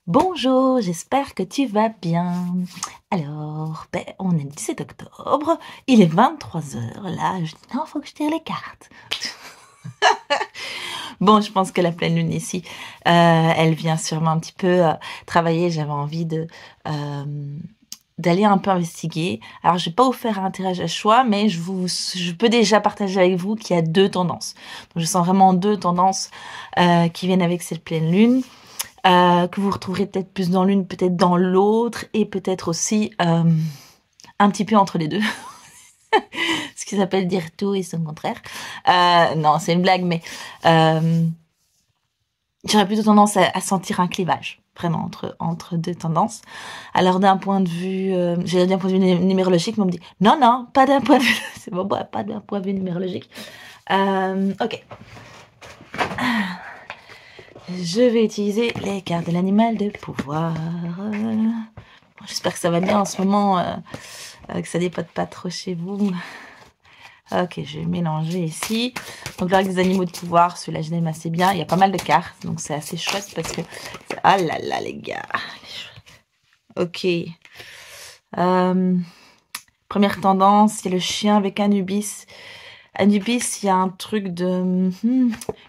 Bonjour, j'espère que tu vas bien. Alors, on est le 17 octobre, il est 23 heures. Là, je dis non, faut que je tire les cartes. Bon, je pense que la pleine lune ici, elle vient sûrement un petit peu travailler. J'avais envie d'aller un peu investiguer. Alors, je vais pas vous faire un tirage à choix, mais je peux déjà partager avec vous qu'il y a deux tendances. Donc, je sens vraiment deux tendances qui viennent avec cette pleine lune. Que vous retrouverez peut-être plus dans l'une, peut-être dans l'autre, et peut-être aussi un petit peu entre les deux. Ce qui s'appelle dire tout et son contraire. Non, c'est une blague, mais j'aurais plutôt tendance à sentir un clivage, vraiment, entre deux tendances. Alors d'un point de vue, j'ai d'un point de vue numérologique, mais on me dit, non, pas d'un point de vue, c'est bon, pas d'un point de vue numérologique. Ok. Je vais utiliser les cartes de l'animal de pouvoir. J'espère que ça va bien en ce moment, que ça dépote pas trop chez vous. Ok, je vais mélanger ici. Donc là, avec des animaux de pouvoir, celui-là, je l'aime assez bien. Il y a pas mal de cartes, donc c'est assez chouette parce que... Ah là là, les gars. Ok. Première tendance, c'est le chien avec Anubis. Anubis, il y a un truc de...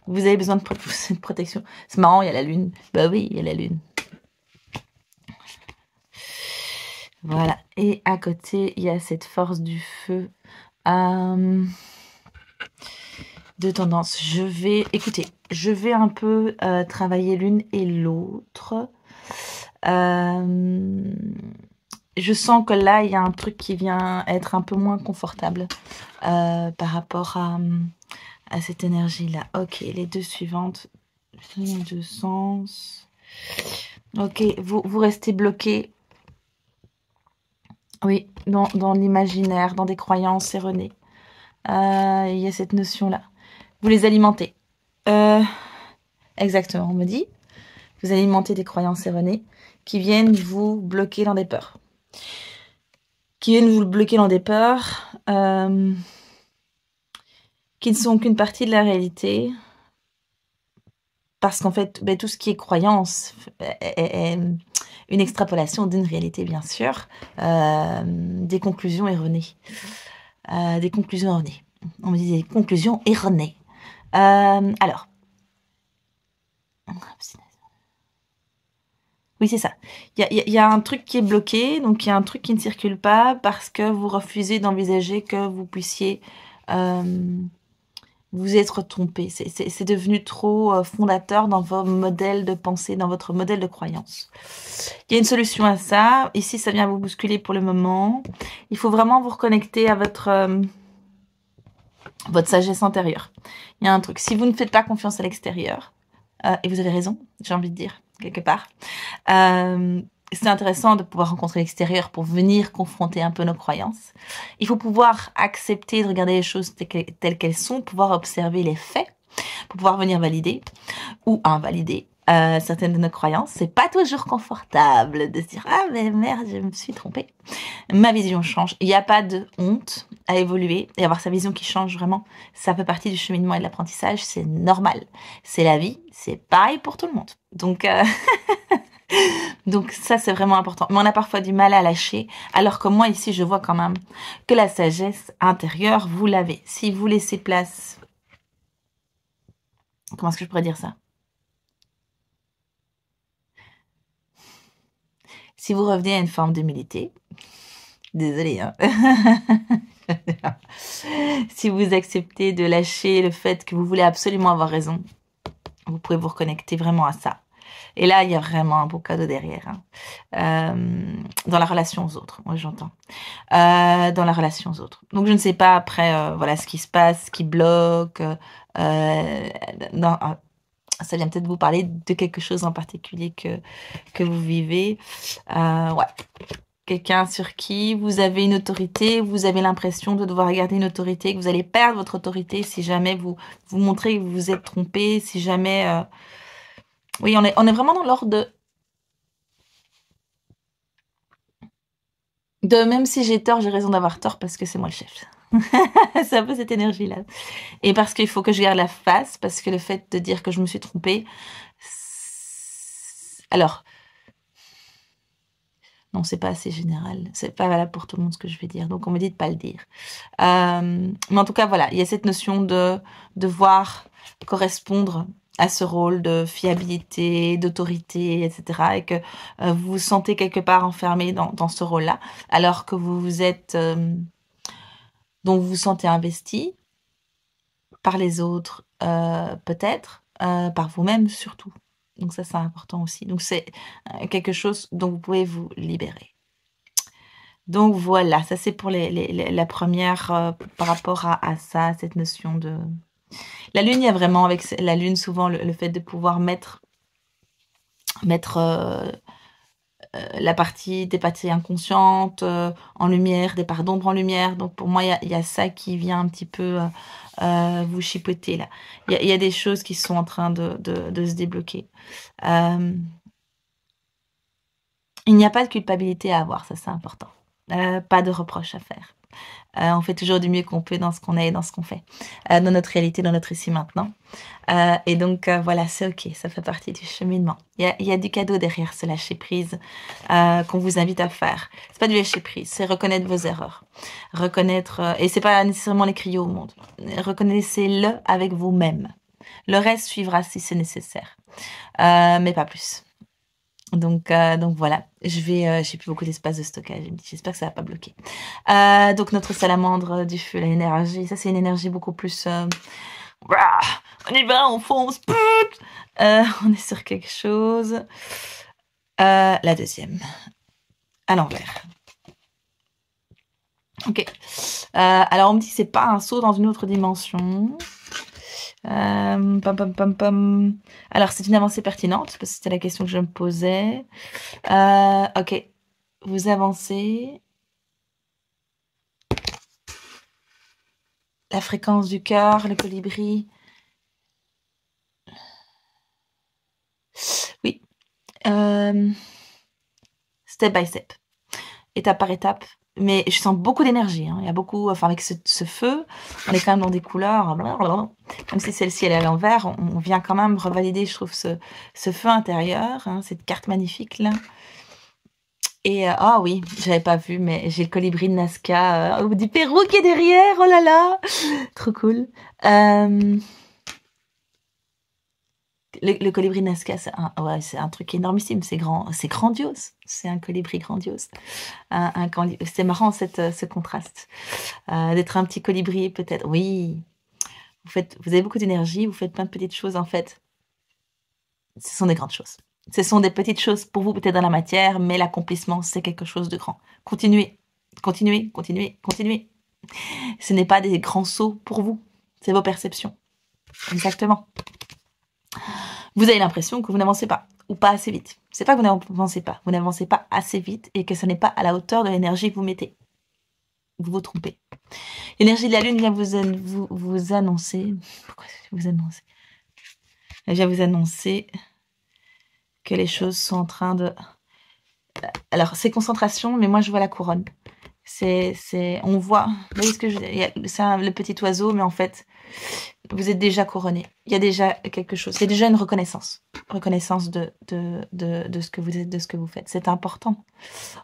vous avez besoin de protection. C'est marrant, il y a la lune. Bah oui, il y a la lune. Voilà. Et à côté, il y a cette force du feu. Deux tendances. Écoutez, je vais un peu travailler l'une et l'autre. Je sens que là, il y a un truc qui vient être un peu moins confortable par rapport à cette énergie-là. Ok, les deux suivantes. Deux sens. Ok, vous restez bloqué. Oui, dans l'imaginaire, dans des croyances erronées. Il y a cette notion-là. Vous les alimentez. Exactement, on me dit. Vous alimentez des croyances erronées qui viennent vous bloquer dans des peurs. Qui ne sont qu'une partie de la réalité. Parce qu'en fait, tout ce qui est croyance est une extrapolation d'une réalité, bien sûr. Des conclusions erronées. On me dit des conclusions erronées. Alors. Oui, c'est ça. Il y a un truc qui est bloqué, donc il y a un truc qui ne circule pas parce que vous refusez d'envisager que vous puissiez vous être trompé. C'est devenu trop fondateur dans vos modèles de pensée, dans votre modèle de croyance. Il y a une solution à ça. Ici, ça vient vous bousculer pour le moment. Il faut vraiment vous reconnecter à votre sagesse intérieure. Il y a un truc. Si vous ne faites pas confiance à l'extérieur, et vous avez raison, j'ai envie de dire, quelque part, c'est intéressant de pouvoir rencontrer l'extérieur pour venir confronter un peu nos croyances. Il faut pouvoir accepter de regarder les choses telles qu'elles sont, pouvoir observer les faits, pour pouvoir venir valider ou invalider certaines de nos croyances. C'est pas toujours confortable de se dire « Ah mais merde, je me suis trompée ». Ma vision change. Il n'y a pas de honte à évoluer et avoir sa vision qui change vraiment. Ça fait partie du cheminement et de l'apprentissage. C'est normal. C'est la vie. C'est pareil pour tout le monde. Donc, donc ça, c'est vraiment important. Mais on a parfois du mal à lâcher. Alors que moi, ici, je vois quand même que la sagesse intérieure, vous l'avez. Si vous laissez place... Comment est-ce que je pourrais dire ça? Si vous revenez à une forme d'humilité, désolée, hein. Si vous acceptez de lâcher le fait que vous voulez absolument avoir raison, vous pouvez vous reconnecter vraiment à ça. Et là, il y a vraiment un beau cadeau derrière. Dans la relation aux autres, moi j'entends. Dans la relation aux autres. Donc je ne sais pas après, voilà ce qui se passe, ce qui bloque. Ça vient peut-être vous parler de quelque chose en particulier que vous vivez. Ouais. Quelqu'un sur qui vous avez une autorité, vous avez l'impression de devoir garder une autorité, que vous allez perdre votre autorité si jamais vous montrez que vous vous êtes trompé, si jamais... Oui, on est vraiment dans l'ordre de même si j'ai tort, j'ai raison d'avoir tort parce que c'est moi le chef. C'est un peu cette énergie-là. Et parce qu'il faut que je garde la face, parce que le fait de dire que je me suis trompée... Alors... Non, c'est pas assez général. C'est pas valable pour tout le monde ce que je vais dire. Donc, on me dit de pas le dire. Mais en tout cas, voilà, il y a cette notion de devoir correspondre à ce rôle de fiabilité, d'autorité, etc. Et que vous vous sentez quelque part enfermé dans ce rôle-là, alors que vous vous êtes... donc, vous vous sentez investi par les autres, peut-être, par vous-même surtout. Donc ça, c'est important aussi. Donc c'est quelque chose dont vous pouvez vous libérer. Donc voilà, ça c'est pour la première, par rapport à ça, cette notion de... La lune, il y a vraiment avec la lune souvent le fait de pouvoir mettre la partie des parties inconscientes en lumière, des parts d'ombre en lumière. Donc pour moi, il y a ça qui vient un petit peu vous chipoter là. Il y a des choses qui sont en train de se débloquer. Il n'y a pas de culpabilité à avoir, ça c'est important. Pas de reproche à faire. On fait toujours du mieux qu'on peut dans ce qu'on est et dans ce qu'on fait, dans notre réalité, dans notre ici maintenant. Et donc voilà, c'est ok, ça fait partie du cheminement. Il y a du cadeau derrière ce lâcher prise qu'on vous invite à faire. C'est pas du lâcher prise, c'est reconnaître vos erreurs, reconnaître et c'est pas nécessairement les crier au monde. Reconnaissez-le avec vous-même. Le reste suivra si c'est nécessaire, mais pas plus. Donc voilà, j'ai plus beaucoup d'espace de stockage. J'espère que ça va pas bloquer. Donc notre salamandre du feu, l'énergie, ça c'est une énergie beaucoup plus. On y va, on fonce. On est sur quelque chose. La deuxième, à l'envers. Ok. Alors on me dit que c'est pas un saut dans une autre dimension. Alors, c'est une avancée pertinente, parce que c'était la question que je me posais. Ok, vous avancez. La fréquence du cœur, le colibri. Oui. Step by step. Étape par étape. Mais je sens beaucoup d'énergie. Hein. Il y a beaucoup, enfin avec ce feu, on est quand même dans des couleurs. Blablabla. Même si celle-ci elle est à l'envers, on vient quand même revalider, je trouve, ce feu intérieur, hein, cette carte magnifique là. Et ah oui, j'avais pas vu, mais j'ai le colibri de Nazca du Pérou qui est derrière. Oh là là, trop cool. Le colibri de Nazca, c'est un truc énormissime. C'est grand, c'est grandiose. C'est un colibri grandiose. C'est marrant ce contraste d'être un petit colibri peut-être. Oui, vous avez beaucoup d'énergie. Vous faites plein de petites choses en fait. Ce sont des grandes choses. Ce sont des petites choses pour vous peut-être dans la matière, mais l'accomplissement, c'est quelque chose de grand. Continuez, continuez, continuez, continuez. Ce n'est pas des grands sauts pour vous, c'est vos perceptions. Exactement. Vous avez l'impression que vous n'avancez pas, ou pas assez vite. C'est pas que vous n'avancez pas, vous n'avancez pas assez vite et que ce n'est pas à la hauteur de l'énergie que vous mettez. Vous vous trompez. L'énergie de la Lune vient vous annoncer... Pourquoi vous annoncer? Elle vient vous annoncer que les choses sont en train de... Alors, c'est concentration, mais moi, je vois la couronne. On voit... Vous voyez ce que je veux dire? C'est le petit oiseau, mais en fait, vous êtes déjà couronné. Il y a déjà quelque chose. Il y a déjà une reconnaissance. Reconnaissance de ce que vous êtes, de ce que vous faites. C'est important.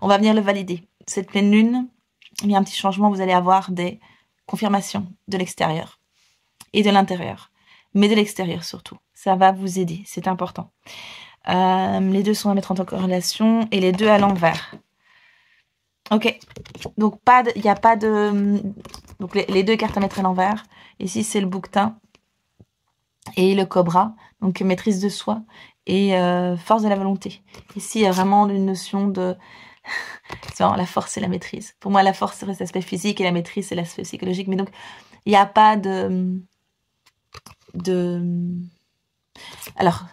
On va venir le valider. Cette pleine lune, il y a un petit changement. Vous allez avoir des confirmations de l'extérieur et de l'intérieur. Mais de l'extérieur surtout. Ça va vous aider. C'est important. Les deux sont à mettre en corrélation et les deux à l'envers. Ok, donc il n'y a pas de... Donc les deux cartes à mettre à l'envers. Ici, c'est le bouquetin et le cobra. Donc maîtrise de soi et force de la volonté. Ici, il y a vraiment une notion de... C'est vraiment la force et la maîtrise. Pour moi, la force, c'est l'aspect physique et la maîtrise, c'est l'aspect psychologique. Mais donc, il n'y a pas de... Alors...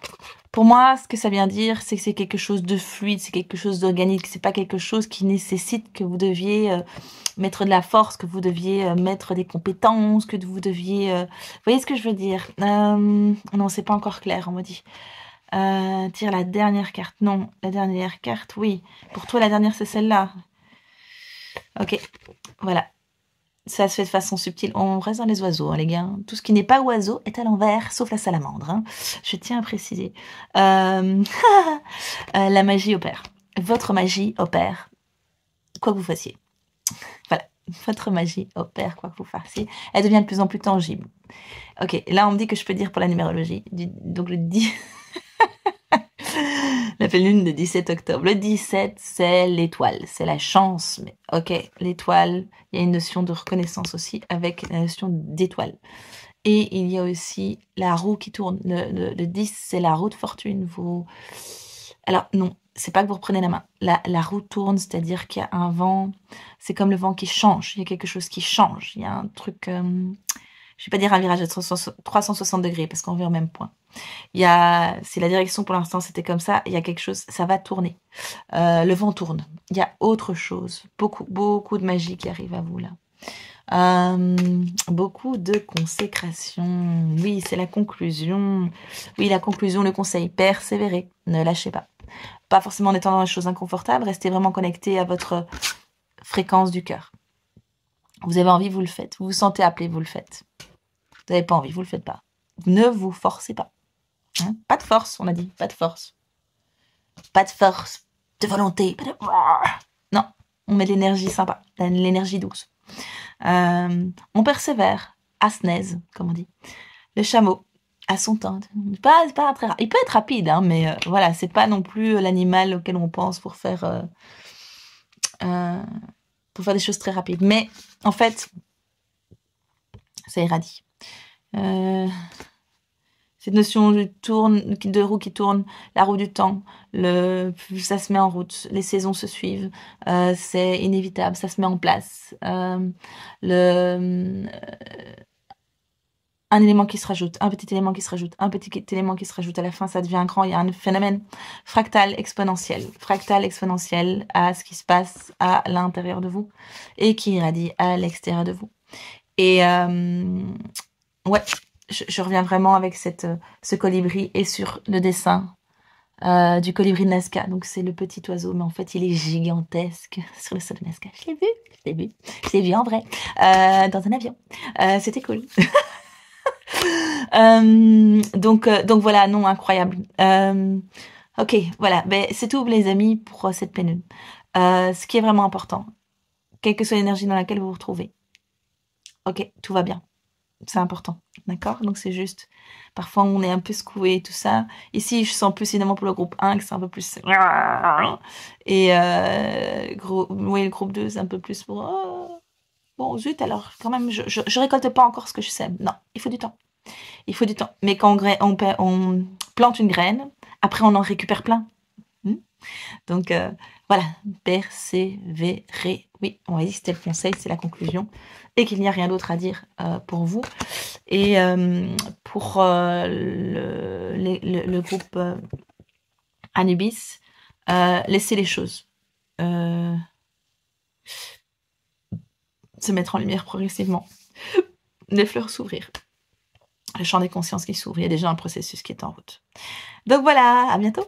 Pour moi, ce que ça vient dire, c'est que c'est quelque chose de fluide, c'est quelque chose d'organique. C'est pas quelque chose qui nécessite que vous deviez mettre de la force, que vous deviez mettre des compétences, que vous deviez... Vous voyez ce que je veux dire? Non, c'est pas encore clair, on m'a dit. Tire la dernière carte. Non, la dernière carte, oui. Pour toi, la dernière, c'est celle-là. Ok, voilà. Ça se fait de façon subtile. On reste dans les oiseaux, hein, les gars. Tout ce qui n'est pas oiseau est à l'envers, sauf la salamandre. Hein. Je tiens à préciser. La magie opère. votre magie opère, quoi que vous fassiez. Voilà, votre magie opère, quoi que vous fassiez. Elle devient de plus en plus tangible. Ok, là on me dit que je peux dire pour la numérologie. Donc le 10... la pleine lune de 17 octobre. Le 17, c'est l'étoile, c'est la chance. Mais ok, l'étoile, il y a une notion de reconnaissance aussi avec la notion d'étoile. Et il y a aussi la roue qui tourne. Le 10, c'est la roue de fortune. Alors non, c'est pas que vous reprenez la main. La roue tourne, c'est-à-dire qu'il y a un vent. C'est comme le vent qui change. Il y a quelque chose qui change. Il y a un truc... je vais pas dire un virage de 360 degrés parce qu'on vit au même point. C'est la direction pour l'instant, c'était comme ça. Il y a quelque chose, ça va tourner. Le vent tourne. Il y a autre chose. Beaucoup de magie qui arrive à vous là. Beaucoup de consécration. Oui, c'est la conclusion. Oui, la conclusion, le conseil. Persévérez. Ne lâchez pas. Pas forcément en étant dans les choses inconfortables. Restez vraiment connecté à votre fréquence du cœur. Vous avez envie, vous le faites. Vous vous sentez appelé, vous le faites. Vous n'avez pas envie, vous le faites pas. Ne vous forcez pas. Hein? Pas de force, on a dit. Pas de force. Pas de force. De volonté. Pas de... Non, on met de l'énergie sympa. L'énergie douce. On persévère. Asnaise, comme on dit. Le chameau, à son temps. Pas très... Il peut être rapide, hein, mais voilà, c'est pas non plus l'animal auquel on pense pour faire des choses très rapides. Mais en fait, ça irradie. Cette notion de roue qui tourne, la roue du temps, ça se met en route, les saisons se suivent, c'est inévitable, ça se met en place. Un élément qui se rajoute, un petit élément qui se rajoute, un petit élément qui se rajoute, à la fin ça devient grand, il y a un phénomène fractal exponentiel à ce qui se passe à l'intérieur de vous et qui irradie à l'extérieur de vous. Et ouais, je reviens vraiment avec ce colibri et sur le dessin du colibri de Nazca. Donc c'est le petit oiseau, mais en fait il est gigantesque sur le sol de Nazca. Je l'ai vu en vrai, dans un avion. C'était cool. Donc voilà, non, incroyable. Ok, voilà, ben, c'est tout les amis pour cette pleine lune. Ce qui est vraiment important, quelle que soit l'énergie dans laquelle vous vous retrouvez. Ok, tout va bien. C'est important, d'accord? Donc c'est juste, parfois on est un peu secoué et tout ça. Ici, je sens plus évidemment pour le groupe 1 que c'est un peu plus... Et le groupe 2, c'est un peu plus pour... Bon, zut, alors quand même, je récolte pas encore ce que je sème. Non, il faut du temps. Il faut du temps. Mais quand on plante une graine, après on en récupère plein. Donc voilà, persévérer. Oui, on va dire que c'était le conseil, c'est la conclusion. Et qu'il n'y a rien d'autre à dire pour vous. Et pour le groupe Anubis, laissez les choses se mettre en lumière progressivement. Les fleurs s'ouvrir. Le champ des consciences qui s'ouvre. Il y a déjà un processus qui est en route. Donc voilà, à bientôt.